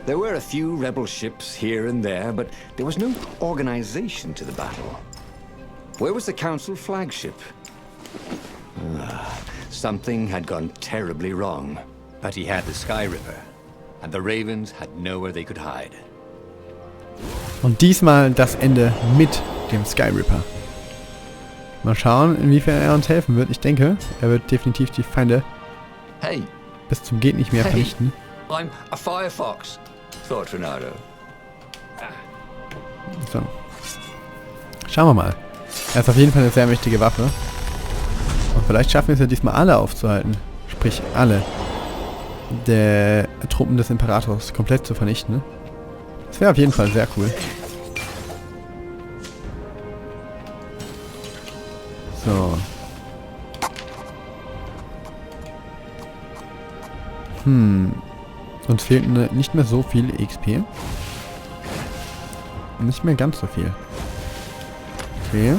There were a few rebel ships here and there, but there was no organization to the battle. Where was the Council flagship? Something had gone terribly wrong. But he had the Sky Ripper, and the Ravens had nowhere they could hide. Und diesmal das Ende mit dem Sky Ripper. Mal schauen, inwiefern er uns helfen wird. Ich denke, er wird definitiv die Feinde bis zum Geht nicht mehr vernichten. I'm a Firefox, thought Renato. So. Schauen wir mal. Er ist auf jeden Fall eine sehr mächtige Waffe. Und vielleicht schaffen wir es ja diesmal alle aufzuhalten. Sprich, alle der Truppen des Imperators komplett zu vernichten. Das wäre auf jeden Fall sehr cool. So. Uns fehlt nicht mehr so viel XP. Nicht mehr ganz so viel. Okay.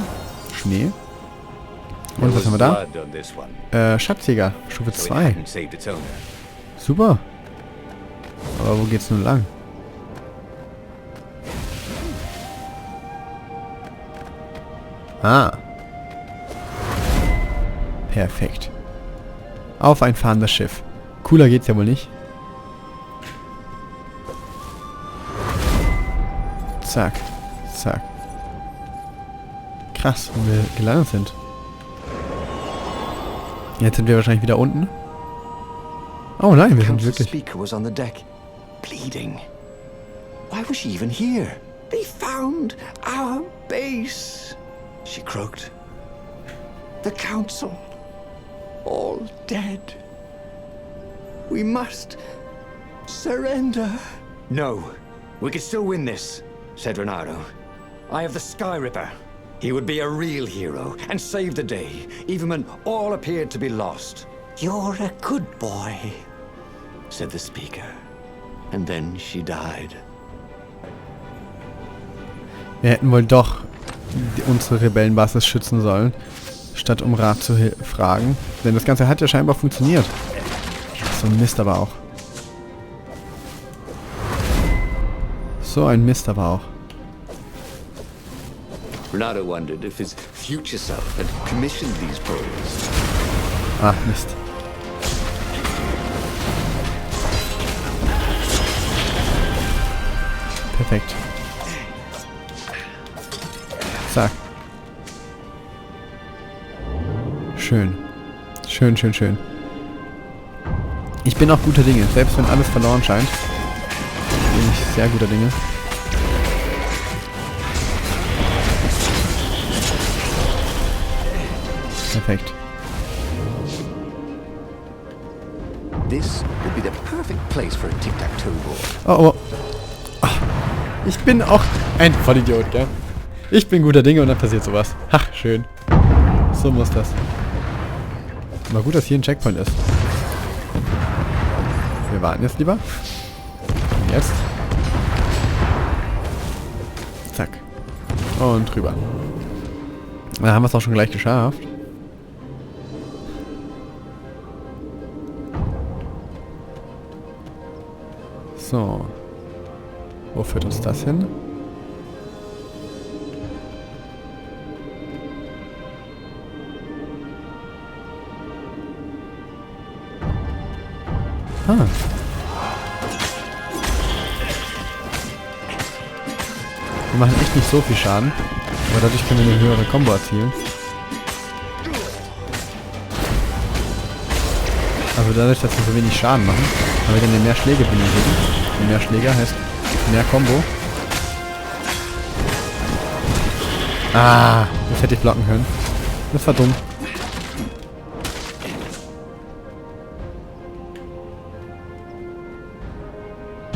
Schnee. Und was haben wir da? Schatzjäger. Stufe 2. Super. Aber wo geht's nun lang? Ah. Perfekt. Auf ein fahrendes Schiff. Cooler geht's ja wohl nicht. Zack. Zack. Krass, wo wir gelandet sind. Jetzt sind wir wahrscheinlich wieder unten. Oh nein, wir sind wirklich... Speaker was on the deck, bleeding. Why was she even here? They found our base, she croaked. The council, all dead. We must surrender. No, we can still win this, said Renato. I have the Sky Ripper. He would be a real hero and save the day, even when all appeared to be lost. You're a good boy, said the speaker. And then she died. Wir hätten wohl doch unsere Rebellenbasis schützen sollen, statt um Rat zu fragen. Denn das Ganze hat ja scheinbar funktioniert. So ein Mist aber auch. So ein Mist aber auch. Renato wondered if his future self had commissioned these poles. Ach, Mist. Perfekt. Zack. Schön. Schön, schön, schön. Ich bin auch guter Dinge. Selbst wenn alles verloren scheint, bin ich sehr guter Dinge. Perfekt. This would be the perfect place for a tic-tac-toe board. Oh, oh. Ach, ich bin auch ein Vollidiot, gell? Ich bin guter Dinge und dann passiert sowas. Ach, schön. So muss das. Aber gut, dass hier ein Checkpoint ist. Wir warten jetzt lieber. Und jetzt. Zack. Und drüber. Da haben wir es auch schon gleich geschafft. So. Wo führt uns das hin? Ah. Wir machen echt nicht so viel Schaden, aber dadurch können wir eine höhere Combo erzielen. Also dadurch, dass wir so wenig Schaden machen, haben wir dann mehr Schläge benötigen. Und mehr Schläge heißt mehr Combo. Ah, das hätte ich blocken können. Das war dumm.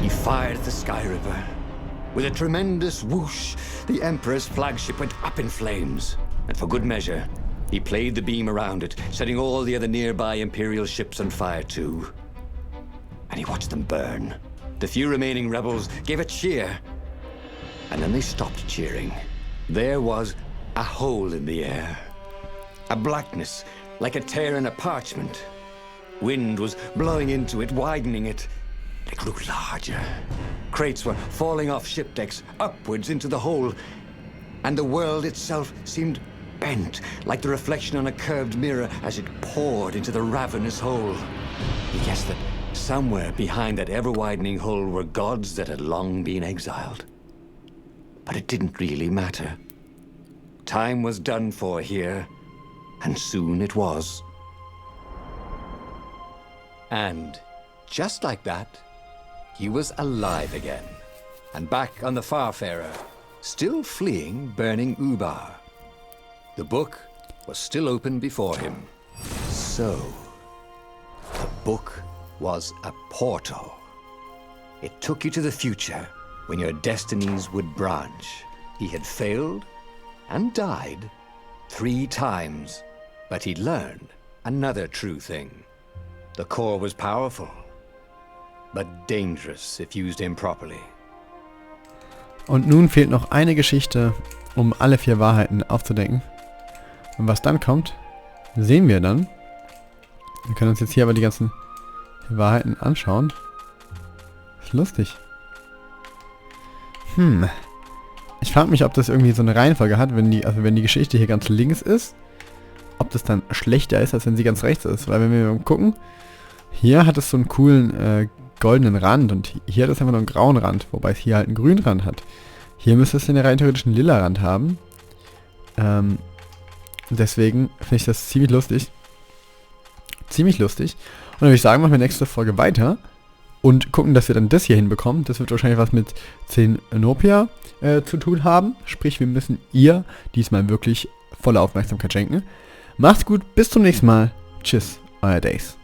He fired the Sky Ripper. With a tremendous whoosh, the Emperor's flagship went up in flames. And for good measure, he played the beam around it, setting all the other nearby Imperial ships on fire too. And he watched them burn. The few remaining rebels gave a cheer. And then they stopped cheering. There was a hole in the air. A blackness, like a tear in a parchment. Wind was blowing into it, widening it. It grew larger, Crates were falling off ship decks, upwards into the hole. And the world itself seemed bent, like the reflection on a curved mirror as it poured into the ravenous hole. He guessed that somewhere behind that ever-widening hole were gods that had long been exiled. But it didn't really matter. Time was done for here, and soon it was. And just like that, he was alive again, and back on the Farfarer, still fleeing burning Ubar. The book was still open before him. So, the book was a portal. It took you to the future, when your destinies would branch. He had failed and died 3 times, but he'd learned another true thing. The core was powerful, but dangerous if used improperly. Und nun fehlt noch eine Geschichte, um alle 4 Wahrheiten aufzudecken. Und was dann kommt, sehen wir dann. Wir können uns jetzt hier aber die ganzen Wahrheiten anschauen. Ist lustig. Ich frage mich, ob das irgendwie so eine Reihenfolge hat, wenn die Geschichte hier ganz links ist, ob das dann schlechter ist, als wenn sie ganz rechts ist. Weil wenn wir mal gucken, hier hat es so einen coolen goldenen Rand und hier hat es einfach nur einen grauen Rand, wobei es hier halt einen grünen Rand hat. Hier müsste es den rein theoretisch einen lila Rand haben. Deswegen finde ich das ziemlich lustig. Ziemlich lustig. Und dann würde ich sagen, machen wir nächste Folge weiter und gucken, dass wir dann das hier hinbekommen. Das wird wahrscheinlich was mit 10 Nopia zu tun haben. Sprich, wir müssen ihr diesmal wirklich volle Aufmerksamkeit schenken. Macht's gut, bis zum nächsten Mal. Tschüss, euer Dace.